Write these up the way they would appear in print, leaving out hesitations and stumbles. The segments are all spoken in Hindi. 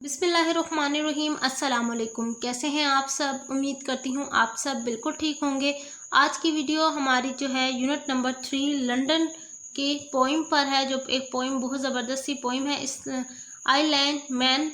बिस्मिल्लाहिर्रहमानिर्रहीम। अस्सलाम वालेकुम। कैसे हैं आप सब? उम्मीद करती हूँ आप सब बिल्कुल ठीक होंगे। आज की वीडियो हमारी जो है यूनिट नंबर 3 लंदन के पोइम पर है, जो एक पोइम बहुत ज़बरदस्त सी पोइम है। इस आइलैंड मैन,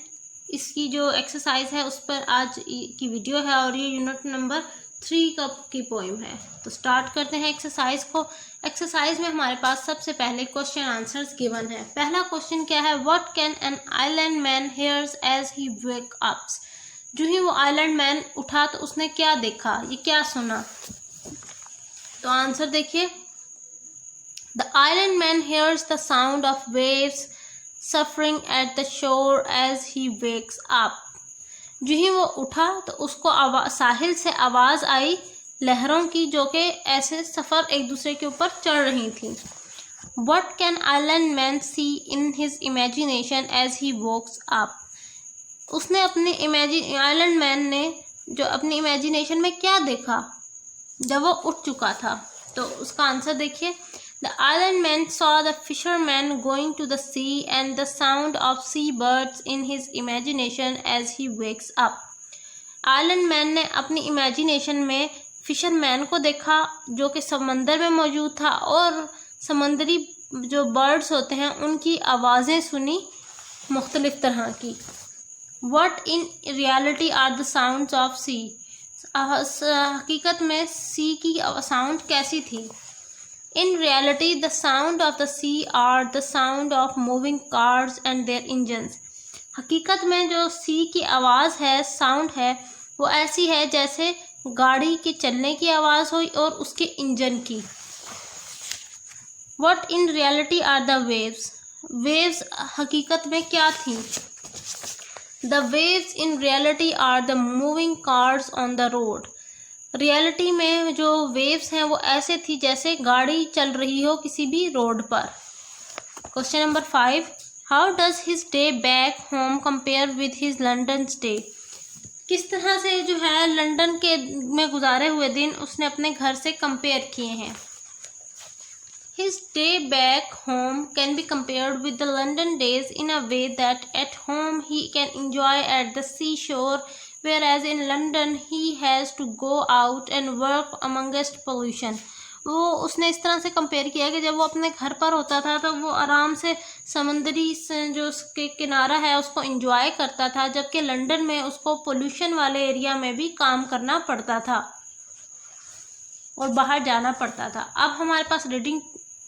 इसकी जो एक्सरसाइज है उस पर आज की वीडियो है और ये यूनिट नंबर 3 की पोइम है। तो स्टार्ट करते हैं एक्सरसाइज को। एक्सरसाइज में हमारे पास सबसे पहले क्वेश्चन आंसर्स गिवन है। पहला क्वेश्चन क्या है? What can an island man hears as he wake ups. जो ही वो आइलैंड मैन उठा तो उसने क्या देखा, ये क्या सुना? तो आंसर देखिए, the island man hears the sound of waves suffering at the shore as he wakes up. जो ही वो उठा तो उसको साहिल से आवाज आई लहरों की, जो कि ऐसे सफर एक दूसरे के ऊपर चढ़ रही थी। What can island man see in his imagination as he walks up? उसने अपने आइलैंड मैन ने जो अपनी इमेजिनेशन में क्या देखा जब वो उठ चुका था? तो उसका आंसर देखिए, The island man saw the fisherman going to the sea and the sound of sea birds in his imagination as he wakes up. Island man ने अपनी इमेजिनेशन में फिशरमैन को देखा जो कि समंदर में मौजूद था और समंदरी जो बर्ड्स होते हैं उनकी आवाज़ें सुनी मुख्तलिफ तरह की। What in reality are the sounds of sea? हकीकत में सी की साउंड कैसी थी? In reality, the sound of the sea are the sound of moving cars and their engines. हकीकत में जो सी की आवाज़ है, साउंड है, वो ऐसी है जैसे गाड़ी के चलने की आवाज़ हुई और उसके इंजन की। What in reality are the waves? Waves हकीकत में क्या थी? The waves in reality are the moving cars on the road. Reality में जो वेव्स हैं वो ऐसे थी जैसे गाड़ी चल रही हो किसी भी रोड पर। Question number 5, how does his day back home compare with his London stay. किस तरह से जो है लंदन के में गुजारे हुए दिन उसने अपने घर से कंपेयर किए हैं। His day back home can be compared with the London days in a way that at home he can enjoy at the sea shore, whereas in London he has to go out and work amongst pollution. वो उसने इस तरह से कंपेयर किया कि जब वो अपने घर पर होता था तो वो आराम से समंदरी जो उसके किनारा है उसको एंजॉय करता था, जबकि लंदन में उसको पोल्यूशन वाले एरिया में भी काम करना पड़ता था और बाहर जाना पड़ता था। अब हमारे पास रीडिंग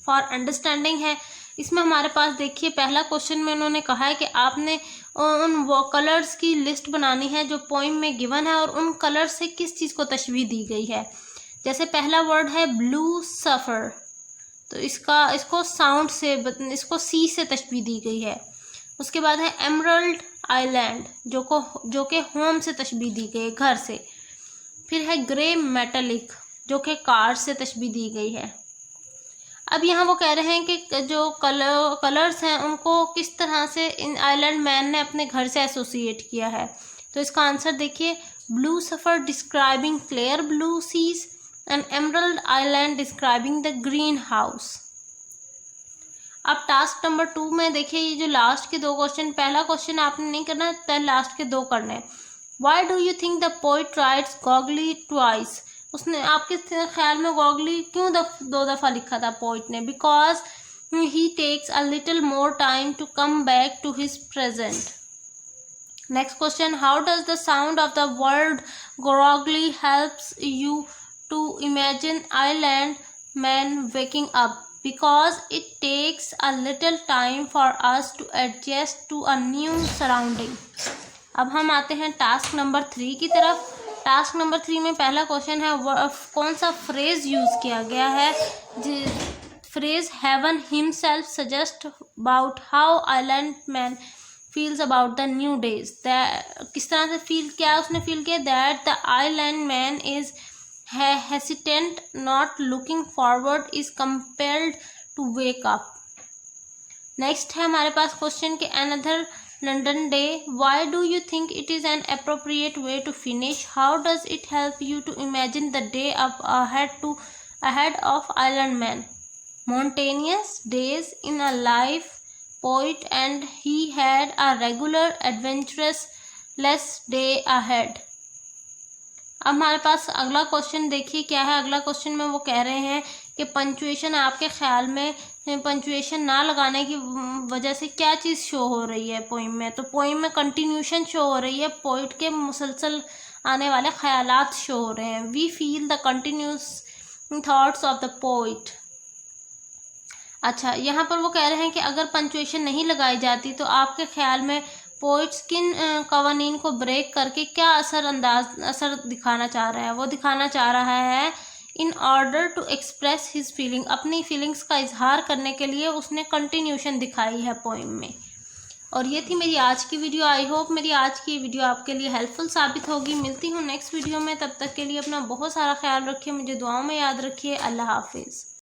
फॉर अंडरस्टैंडिंग है। इसमें हमारे पास देखिए, पहला क्वेश्चन में उन्होंने कहा है कि आपने उन वो कलर्स की लिस्ट बनानी है जो पोइम में गिवन है और उन कलर से किस चीज़ को तशबीह दी गई है। जैसे पहला वर्ड है ब्लू सफ़र, तो इसको साउंड से, इसको सी से तशबीह दी गई है। उसके बाद है एमरल्ड आइलैंड, जो कि होम से तशबीह दी गई है, घर से। फिर है ग्रे मेटालिक, जो कि कार से तशबीह दी गई है। अब यहाँ वो कह रहे हैं कि जो कलर्स हैं उनको किस तरह से इन आइलैंड मैन ने अपने घर से एसोसिएट किया है। तो इसका आंसर देखिए, ब्लू सफ़र describing clear blue seas and emerald island describing the green house. अब टास्क नंबर 2 में देखिए, ये जो लास्ट के 2 क्वेश्चन, पहला क्वेश्चन आपने नहीं करना, पहले लास्ट के 2 करने हैं। Why do you think the poet writes गॉगली ट्वाइस। उसने आपके ख्याल में गॉगली क्यों 2 दफ़ा लिखा था पोइट ने? Because he takes a little more time to come back to his present. Next question, how does the sound of the word गॉगली helps you to imagine island man waking up? Because it takes a little time for us to adjust to a new surrounding. अब हम आते हैं टास्क नंबर 3 की तरफ। टास्क नंबर 3 में पहला क्वेश्चन है, कौन सा फ्रेज यूज़ किया गया है? Phrase heaven himself suggest about how island man feels about the new days. किस तरह से फील किया उसने? फील किया that the island man is hesitant not looking forward is compelled to wake up. Next है हमारे पास क्वेश्चन के another London day, why do you think it is an appropriate way to finish? How does it help you to imagine the day ahead of Island Man? Mountainous days in a life poet and he had a regular adventurous less day ahead। अब हमारे पास अगला क्वेश्चन देखिए क्या है। अगला क्वेश्चन में वो कह रहे हैं कि पंचुएशन, आपके ख्याल में पंचुएशन ना लगाने की वजह से क्या चीज़ शो हो रही है पोइम में। तो पोइम में कंटिन्यूशन शो हो रही है, पोइट के मुसलसल आने वाले ख्यालात शो हो रहे हैं। We feel the continuous thoughts of the poet. अच्छा, यहाँ पर वो कह रहे हैं कि अगर पंचुएशन नहीं लगाई जाती तो आपके ख्याल में पोइट्स किन कवानीन को ब्रेक करके क्या असर दिखाना चाह रहा है। वो दिखाना चाह रहा है in order to express his feeling, अपनी फीलिंग्स का इजहार करने के लिए उसने कंटिन्यूशन दिखाई है पोइम में। और ये थी मेरी आज की वीडियो। आई होप मेरी आज की वीडियो आपके लिए हेल्पफुल साबित होगी। मिलती हूँ नेक्स्ट वीडियो में, तब तक के लिए अपना बहुत सारा ख्याल रखिए, मुझे दुआओं में याद रखिए। अल्लाह हाफिज़।